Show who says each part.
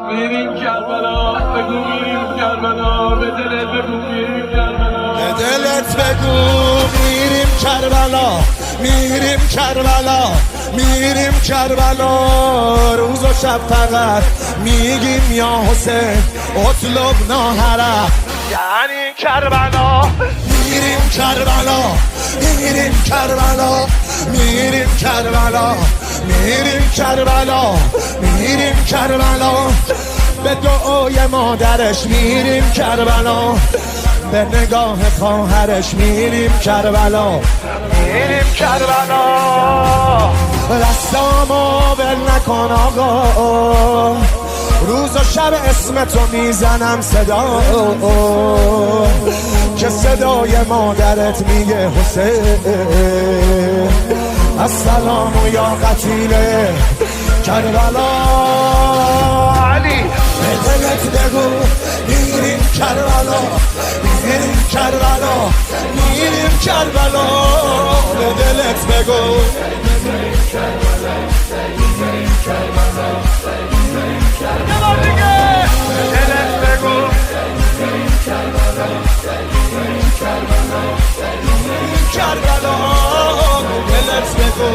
Speaker 1: میریم کربلا، بگو میریم کربلا، به دلت بگو میریم کربلا،
Speaker 2: به دلت بگو میریم کربلا، میریم کربلا، میریم کربلا. روز و شب فقط میگیم یا حسین اطلب ناهرب، یعنی کربلا. میریم کربلا، میریم کربلا، میریم کربلا، میریم کربلا، میریم کربلا. به دعای مادرش میریم کربلا، به نگاه خواهرش میریم کربلا، میریم کربلا. دستامو بل نکن آقا، روز و شب اسم تو میزنم صدا، که صدای مادرت میگه حسین السلام یا قتیل کربلا. علی به دلت بگو میریم کربلا، میریم کربلا، میریم کربلا. به دلت بگو میریم کربلا، میریم کربلا، میریم کربلا. به دلت بگو میریم کربلا، میریم کربلا، میریم کربلا. به دلت بگو